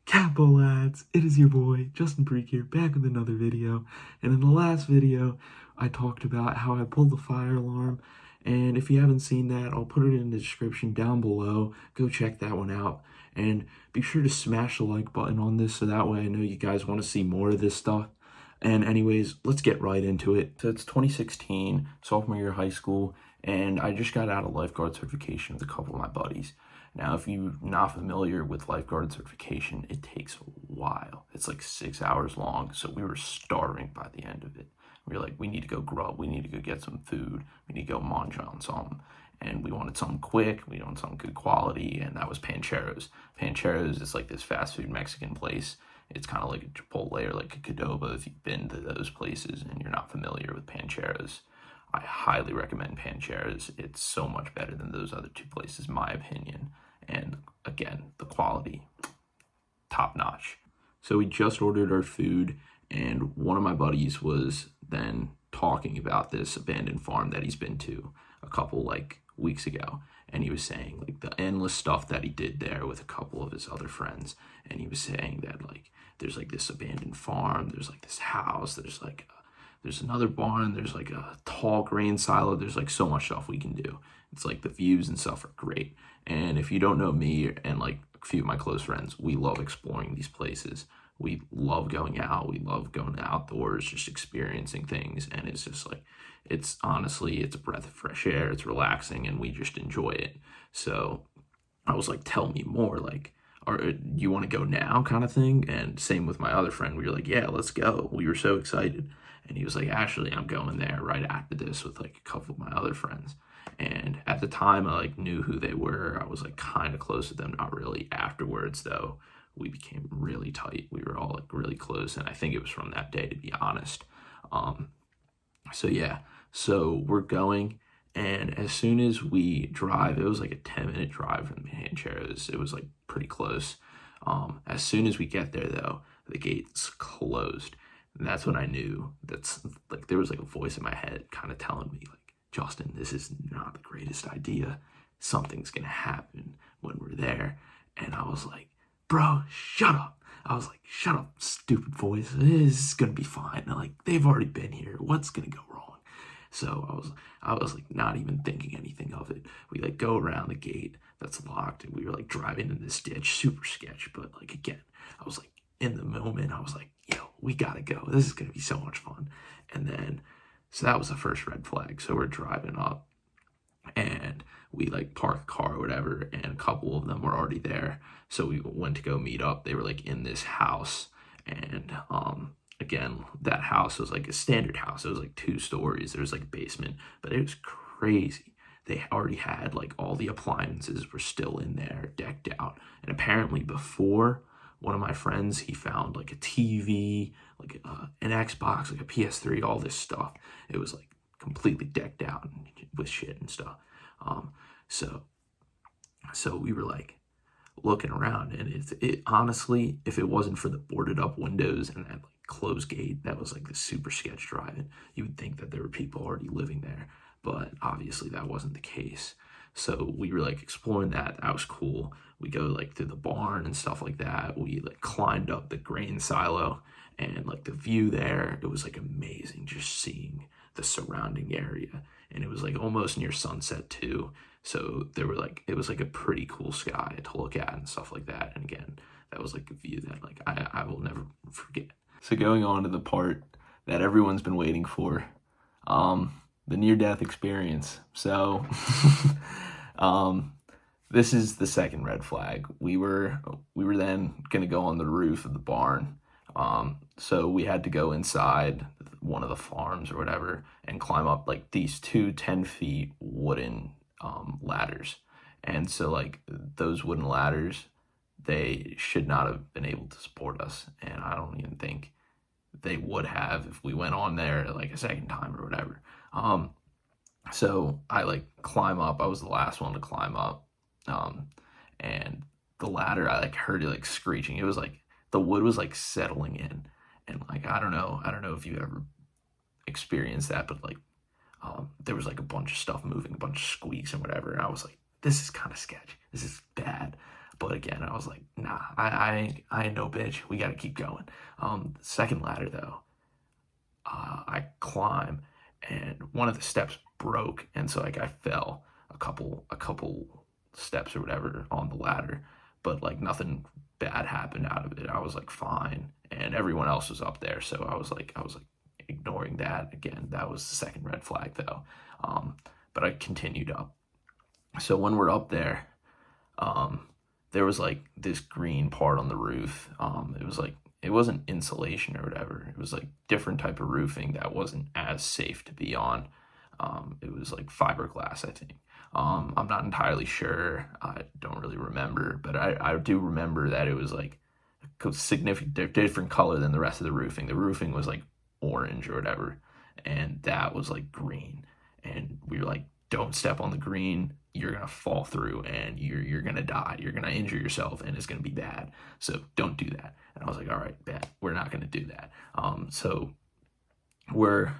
Capo lads, it is your boy, Justin Preek here, back with another video. And in the last video, I talked about how I pulled the fire alarm. And if you haven't seen that, I'll put it in the description down below. Go check that one out. And be sure to smash the like button on this so that way I know you guys want to see more of this stuff. And anyways, let's get right into it. So it's 2016, sophomore year of high school, and I just got out of lifeguard certification with a couple of my buddies. Now, if you're not familiar with lifeguard certification, it takes a while. It's like 6 hours long, so we were starving by the end of it. We were like, we need to go grub, we need to go get some food, we need to go munch on something. And we wanted something quick, we wanted something good quality, and that was Pancheros. Pancheros is like this fast food Mexican place. It's kind of like a Chipotle or like a Qdoba if you've been to those places and you're not familiar with Pancheros. I highly recommend Pancheros. It's so much better than those other two places, in my opinion. And again, the quality, top notch. So we just ordered our food, and one of my buddies was then talking about this abandoned farm that he's been to a couple like weeks ago. And he was saying like the endless stuff that he did there with a couple of his other friends. And he was saying that like there's like this abandoned farm, there's like this house, there's another barn, there's like a tall grain silo, there's like so much stuff we can do. It's like the views and stuff are great. And if you don't know me and like a few of my close friends, we love exploring these places. We love going out, we love going outdoors, just experiencing things. And it's just like, it's honestly, it's a breath of fresh air, it's relaxing, and we just enjoy it. So I was like, tell me more, like, you want to go now kind of thing? And same with my other friend, we were like, yeah, let's go. We were so excited. And he was like, actually, I'm going there right after this with like a couple of my other friends. And at the time, I like knew who they were. I was like kind of close to them, not really. Afterwards, though, we became really tight. We were all like really close, and I think it was from that day, to be honest. So yeah, so we're going, and as soon as we drive, it was like a 10-minute drive from Pancheros. It was like pretty close. As soon as we get there, though, the gates closed. And that's when I knew that's like there was like a voice in my head kind of telling me like, Justin, this is not the greatest idea. Something's gonna happen when we're there. And I was like, bro, shut up. I was like, shut up, stupid voice. This is gonna be fine. Like, they've already been here. What's gonna go wrong? So I was like not even thinking anything of it. We like go around the gate that's locked, and we were like driving in this ditch, super sketch. But like again, I was like in the moment, I was like, yo, we gotta go. This is gonna be so much fun. And then so that was the first red flag. So we're driving up, and we like parked the car or whatever, and a couple of them were already there. So we went to go meet up. They were like in this house, and again, that house was like a standard house. It was like 2 stories. There was like a basement, but it was crazy. They already had like all the appliances were still in there, decked out. And apparently before, one of my friends, he found like a TV, like an Xbox, like a PS3, all this stuff. It was like completely decked out with shit and stuff. So we were like looking around, and it honestly, if it wasn't for the boarded up windows and that like closed gate, that was like the super sketch driving, you would think that there were people already living there, but obviously that wasn't the case. So we were like exploring that. That was cool. We go like through the barn and stuff like that. We like climbed up the grain silo, and like the view there, it was like amazing just seeing the surrounding area. And it was like almost near sunset too. So there were like, it was like a pretty cool sky to look at and stuff like that. And again, that was like a view that like I will never forget. So going on to the part that everyone's been waiting for, the near-death experience. So this is the second red flag. We were then gonna go on the roof of the barn. So we had to go inside one of the farms or whatever and climb up like these 2 10-foot wooden ladders. And so like those wooden ladders, they should not have been able to support us. And I don't even think they would have if we went on there like a second time or whatever. So I like climb up. I was the last one to climb up. And the ladder, I like heard it like screeching. It was like the wood was like settling in. And like, I don't know if you ever experienced that, but like, there was like a bunch of stuff moving, a bunch of squeaks and whatever. And I was like, this is kind of sketchy. This is bad. But again, I was like, nah, I ain't no bitch. We got to keep going. Second ladder though, I climb, and one of the steps broke, and so like I fell a couple steps or whatever on the ladder, but like nothing bad happened out of it. I was like fine, and everyone else was up there, so I was like ignoring that. Again, that was the second red flag though. But I continued up. So when we're up there, there was like this green part on the roof. It was like, it wasn't insulation or whatever. It was like different type of roofing that wasn't as safe to be on. It was like fiberglass, I think. I'm not entirely sure. I don't really remember, but I do remember that it was like a significant different color than the rest of the roofing. The roofing was like orange or whatever, and that was like green. And we were like, don't step on the green. You're gonna fall through, and you're gonna die. You're gonna injure yourself, and it's gonna be bad. So don't do that. And I was like, all right, bet, we're not gonna do that. So we're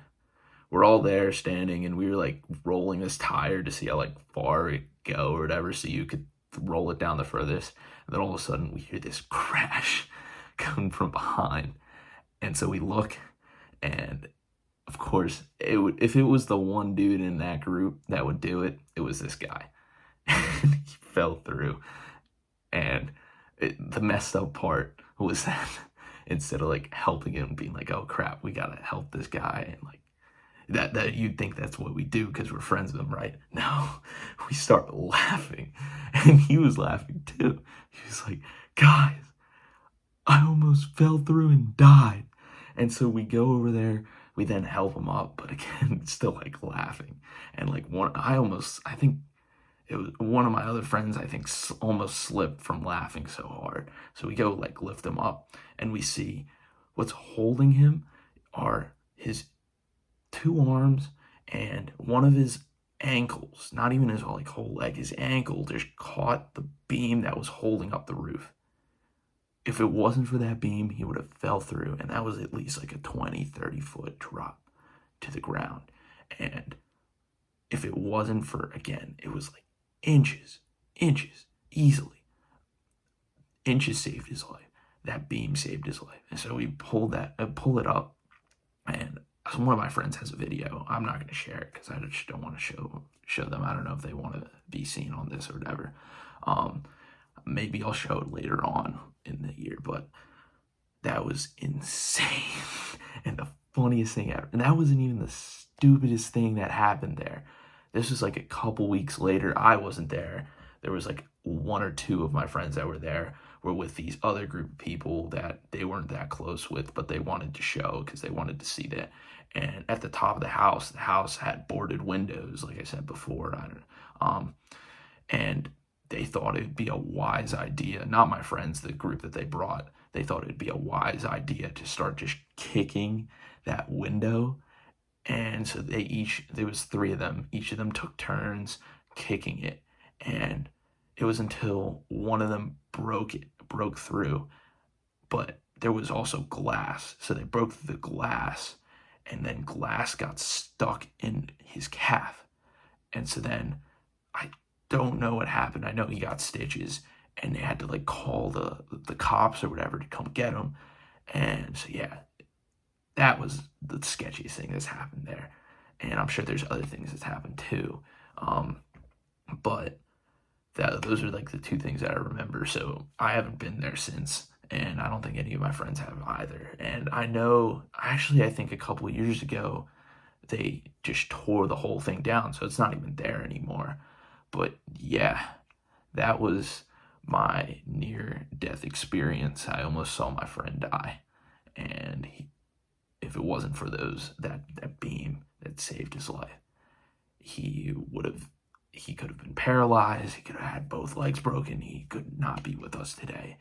all there standing, and we were like rolling this tire to see how like far it go or whatever, so you could roll it down the furthest. And then all of a sudden we hear this crash coming from behind, and so we look, and of course, if it was the one dude in that group that would do it, it was this guy. And he fell through. And the messed up part was that instead of like helping him, being like, oh crap, we gotta help this guy, and like that you'd think that's what we do because we're friends with him, right? No, we start laughing, and he was laughing too. He was like, guys, I almost fell through and died. And so we go over there, we then help him up, but again, still like laughing. And like I think it was one of my other friends, I think almost slipped from laughing so hard. So we go like lift him up, and we see what's holding him are his two arms and one of his ankles, not even his like whole leg, his ankle just caught the beam that was holding up the roof. If it wasn't for that beam, he would have fell through, and that was at least like a 20-30 foot drop to the ground. And if it wasn't for, again, it was like inches, easily. Inches saved his life. That beam saved his life. And so we pull it up, and one of my friends has a video. I'm not going to share it because I just don't want to show them. I don't know if they want to be seen on this or whatever. Maybe I'll show it later on in the year, but that was insane. And the funniest thing ever, and that wasn't even the stupidest thing that happened there. This was like a couple weeks later. I wasn't there. There was like one or two of my friends that were there were with these other group of people that they weren't that close with, but they wanted to show because they wanted to see that. And at the top of the house had boarded windows, like I said before. And they thought it'd be a wise idea, not my friends, the group that they brought, they thought it'd be a wise idea to start just kicking that window. And so there was three of them, each of them took turns kicking it. And it was until one of them broke through, but there was also glass. So they broke through the glass, and then glass got stuck in his calf. And so then I don't know what happened. I know he got stitches, and they had to like call the cops or whatever to come get him. And so yeah, that was the sketchiest thing that's happened there. And I'm sure there's other things that's happened too. But those are like the two things that I remember. So I haven't been there since, and I don't think any of my friends have either. And I know, actually, I think a couple of years ago, they just tore the whole thing down, so it's not even there anymore. But yeah, that was my near-death experience. I almost saw my friend die, and if it wasn't for that beam that saved his life, he could have been paralyzed. He could have had both legs broken. He could not be with us today.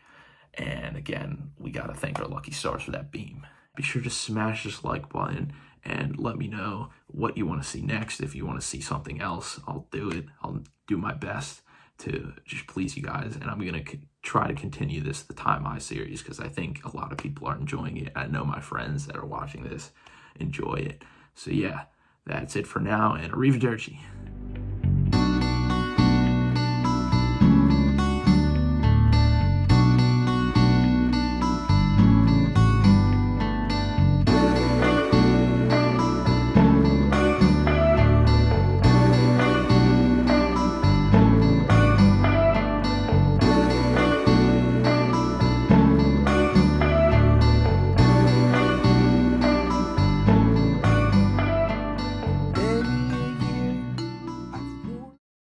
And again, we got to thank our lucky stars for that beam. Be sure to smash this like button and let me know what you want to see next. If you want to see something else, I'll do it. I'll do my best to just please you guys. And I'm going to try to continue the Time Eye series because I think a lot of people are enjoying it. I know my friends that are watching this enjoy it. So yeah, that's it for now, and arrivederci.